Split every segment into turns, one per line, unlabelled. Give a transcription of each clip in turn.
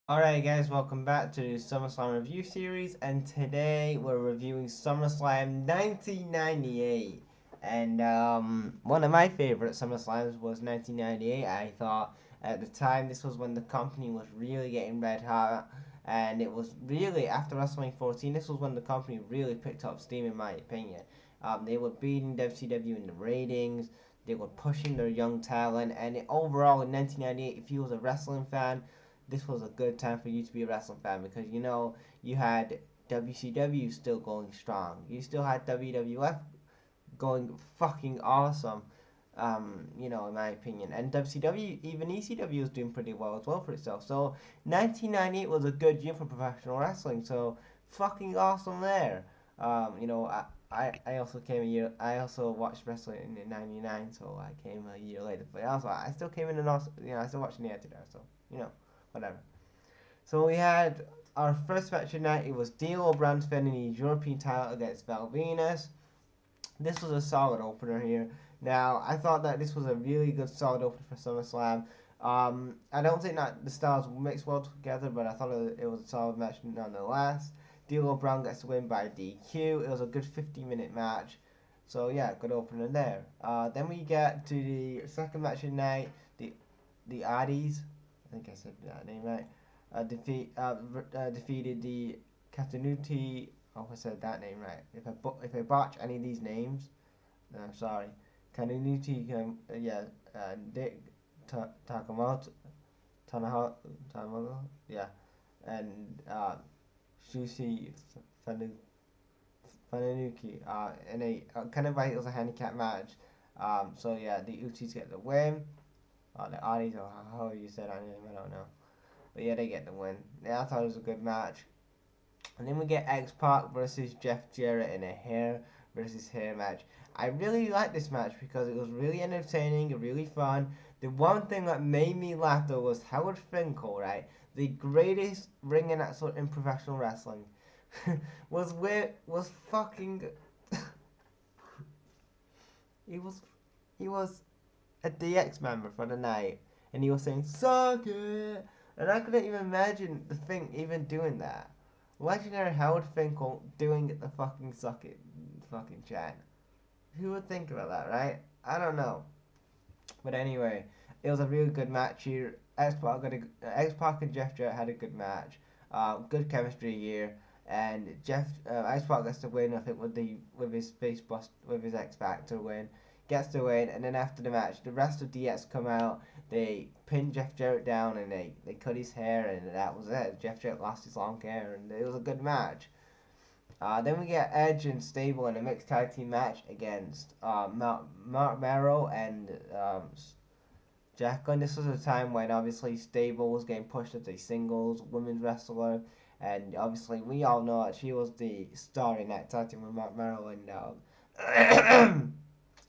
Alright guys, welcome back to the Summerslam review series, and today we're reviewing Summerslam 1998. And one of my favorite Summerslams was 1998. I thought at the time this was when the company was really getting red hot, and it was really after WrestleMania 14. This was when the company really picked up steam, in my opinion. They were beating WCW in the ratings. They were pushing their young talent, and overall in 1998, if you was a wrestling fan, this was a good time for you to be a wrestling fan because you had WCW still going strong. You still had WWF going fucking awesome. In my opinion, and WCW, even ECW was doing pretty well as well for itself. So 1998 was a good year for professional wrestling. So fucking awesome there. I also came a year. I also watched wrestling in '99, so I came a year later. But also, I still came in and also, I still watched the there. So whatever. So we had our first match tonight. It was D'Lo Brown defending the European title against Val Venus. This was a solid opener here. Now, I thought that this was a really good solid opener for SummerSlam. I don't think that the styles mix well together, but I thought it was a solid match nonetheless. D'Lo Brown gets the win by DQ. It was a good 50-minute match. So yeah, good opener there. Then we get to the second match of the night. The Addies, I think I said that name right, defeated the Katanuti. Oh, I said that name right. If I botch any of these names, then I'm sorry. Katanuti, Dick Takamoto, Tanamoto, yeah, and Shushi Fanuki, in a kind of like it was a handicap match. So yeah, the Uchis get the win. The Audis, or how you said I don't know. But yeah, they get the win. Yeah, I thought it was a good match. And then we get X-Pac versus Jeff Jarrett in a hair versus hair match. I really liked this match because it was really entertaining, really fun. The one thing that made me laugh though was Howard Finkel, right? The greatest ring announcer in professional wrestling. was fucking he was he was a DX member for the night, and he was saying "suck it," and I couldn't even imagine the thing even doing that. Legendary Howard Finkel doing the fucking "suck it" fucking chant. Who would think about that, right? I don't know. But anyway, it was a really good match here. X-Pac and Jeff Jarrett had a good match. Good chemistry here, and X-Pac gets the win. I think with his face bust with his X Factor win, gets the win. And then after the match, the rest of DX come out. They pin Jeff Jarrett down and they cut his hair, and that was it. Jeff Jarrett lost his long hair, and it was a good match. Then we get Edge and Stable in a mixed tag team match against Mark Merrow and Jacqueline. This was a time when obviously Stable was getting pushed as a singles women's wrestler, and obviously we all know that she was the star in that tag team with Mark Merrow and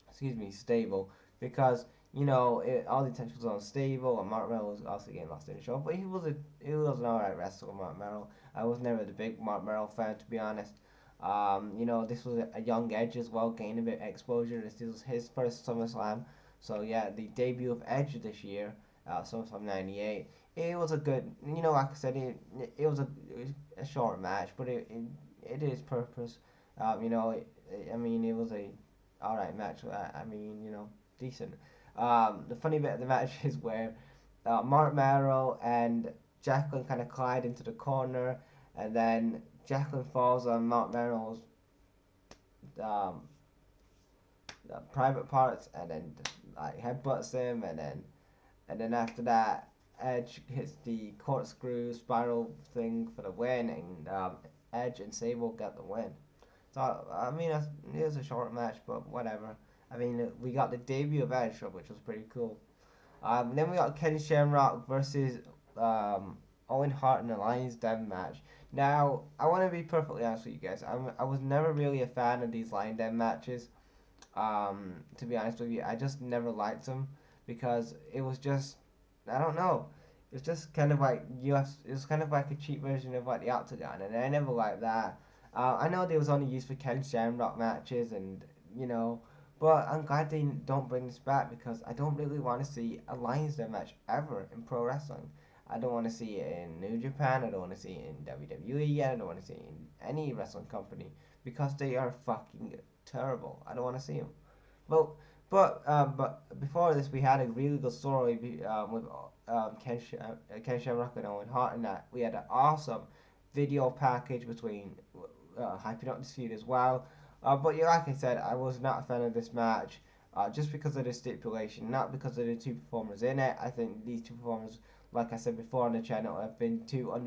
excuse me, Stable, because all the attention was on Stable, and Mark Merrill was also getting lost in the show. But he was an alright wrestler, Mark Merrill. I was never the big Mark Merrill fan, to be honest. This was a young Edge as well, gaining a bit of exposure. This was his first SummerSlam, so yeah, the debut of Edge this year, SummerSlam '98. It was a good, like I said, it was a short match, but it did its purpose. It was a alright match. Decent. The funny bit of the match is where Mark Marrow and Jacqueline kind of collide into the corner, and then Jacqueline falls on Mark Marrow's um, private parts, and then like headbutts him, and then after that, Edge hits the corkscrew spiral thing for the win, and Edge and Sable get the win. So it was a short match, but whatever. We got the debut of Edge, which was pretty cool. Then we got Ken Shamrock versus Owen Hart in the Lions Den match. Now, I want to be perfectly honest with you guys. I was never really a fan of these Lion Den matches. To be honest with you, I just never liked them because it was just, I don't know. It was just kind of like it was kind of like a cheap version of like the Octagon, and I never liked that. I know they was only used for Ken Shamrock matches, and but I'm glad they don't bring this back because I don't really want to see a Lions Den match ever in pro wrestling. I don't want to see it in New Japan. I don't want to see it in WWE. I don't want to see it in any wrestling company because they are fucking terrible. I don't want to see them. But but before this, we had a really good story with Ken Shamrock and Owen Hart, and that we had an awesome video package between hyping up this feud as well. But yeah, like I said, I was not a fan of this match. Just because of the stipulation, not because of the two performers in it. I think these two performers, like I said before on the channel, have been who are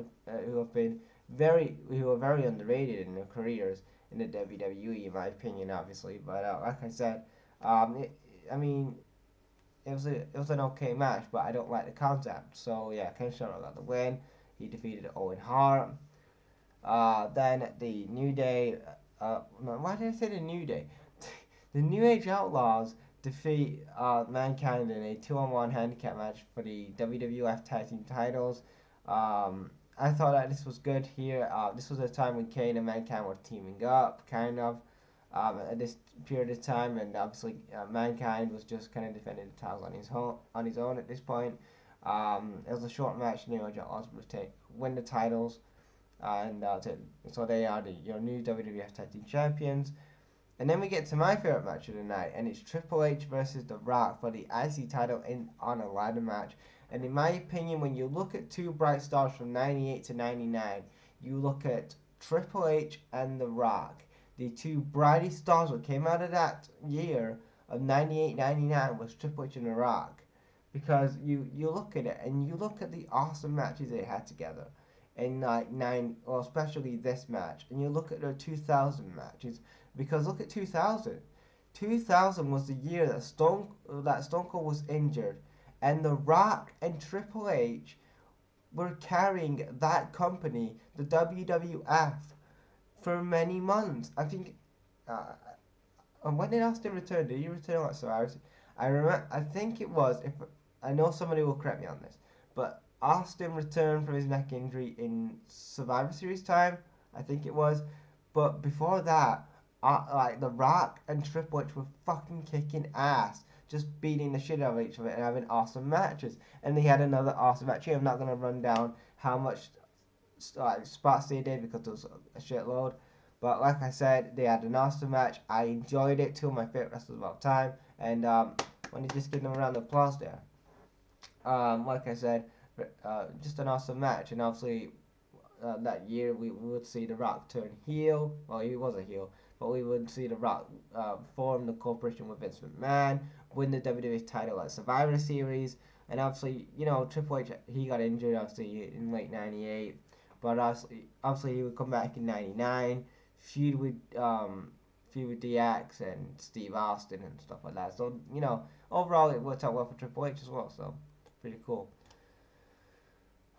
very underrated in their careers in the WWE, in my opinion, obviously. But like I said, I mean, it was an okay match, but I don't like the concept. So yeah, Ken Shamrock got the win. He defeated Owen Hart. Then the New Day. No, why did I say the New Day? The New Age Outlaws defeat Mankind in a 2-on-1 handicap match for the WWF Tag Team titles. I thought that this was good here. This was a time when Kane and Mankind were teaming up, kind of, at this period of time, and obviously Mankind was just kind of defending the titles on his own at this point. It was a short match. New Age Outlaws would win the titles, so they are your new WWF Tag Team Champions. And then we get to my favorite match of the night, and it's Triple H versus The Rock for the IC title on a ladder match. And in my opinion, when you look at two bright stars from 98 to 99, you look at Triple H and The Rock. The two brightest stars that came out of that year of 98, 99 was Triple H and The Rock. Because you look at it, and you look at the awesome matches they had together. In especially this match. And you look at their 2000 matches. Because look at 2000. 2000 was the year that Stone Cold was injured, and The Rock and Triple H were carrying that company, the WWF, for many months. I think. And when did Austin return? Did he return like Survivor? I think it was. If I know somebody will correct me on this, but Austin returned from his neck injury in Survivor Series time. I think it was. But before that, The Rock and Triple H were fucking kicking ass, just beating the shit out of each other and having awesome matches. And they had another awesome match here. I'm not gonna run down how much spots they did because there was a shitload. But like I said, they had an awesome match. I enjoyed it. Two of my favorite wrestlers of all time. And when you just give them a round of applause there. Like I said, just an awesome match. And obviously, that year we would see The Rock turn heel. Well, he was a heel. But we would see The Rock form the corporation with Vince McMahon, win the WWE title at Survivor Series, and obviously, Triple H, he got injured obviously in late '98, but obviously he would come back in '99, feud with DX and Steve Austin and stuff like that. So overall it worked out well for Triple H as well. So pretty cool.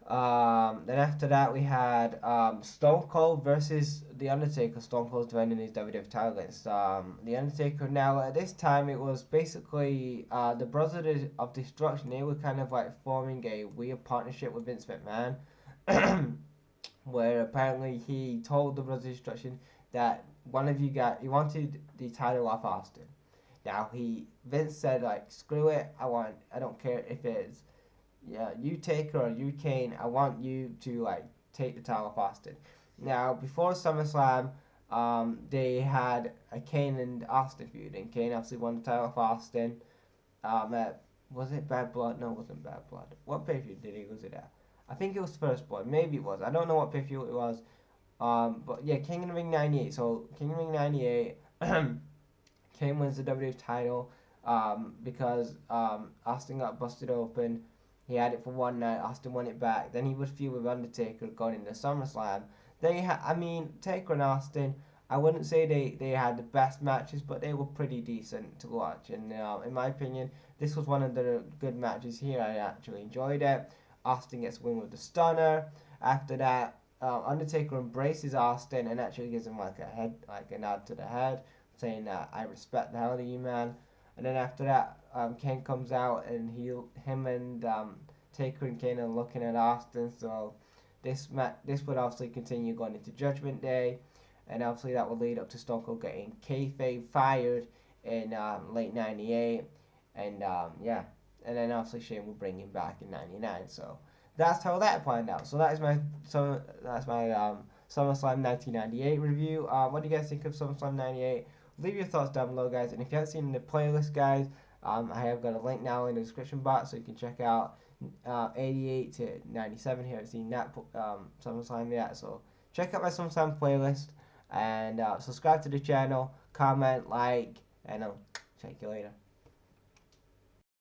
Then after that we had Stone Cold versus The Undertaker. Stone Cold defending his WWF title against The Undertaker. Now at this time it was basically the Brothers of Destruction. They were kind of like forming a weird partnership with Vince McMahon, where apparently he told the Brothers of Destruction that one of you he wanted the title off Austin. Now Vince said like screw it, I don't care if it's you Taker or you Kane, I want you to take the title off Austin. Now before SummerSlam, they had a Kane and Austin feud, and Kane obviously won the title off Austin. Was it Bad Blood? No, it wasn't Bad Blood. What pay-per-view did he lose it at? I think it was First Blood. Maybe it was. I don't know what pay-per-view it was. But yeah, King of the Ring 98. So King of the Ring 98, Kane wins the WWE title because Austin got busted open. He had it for one night. Austin won it back. Then he would feud with Undertaker going into SummerSlam. Taker and Austin, I wouldn't say they had the best matches, but they were pretty decent to watch. And in my opinion, this was one of the good matches here. I actually enjoyed it. Austin gets win with the stunner. After that, Undertaker embraces Austin and actually gives him a nod to the head, saying that I respect the hell out of you, man. And then after that, Kane comes out and him and Taker and Kane are looking at Austin. So this would obviously continue going into Judgment Day, and obviously that would lead up to Stone Cold getting kayfabe fired in late '98, and and then obviously Shane will bring him back in '99. So that's how that planned out. So that's my SummerSlam 1998 review. What do you guys think of SummerSlam 98? Leave your thoughts down below, guys. And if you haven't seen the playlist, guys, I have got a link now in the description box so you can check out 88 to 97. Here, I've seen that SummerSlam yet, so check out my SummerSlam playlist and subscribe to the channel, comment, like, and I'll check you later.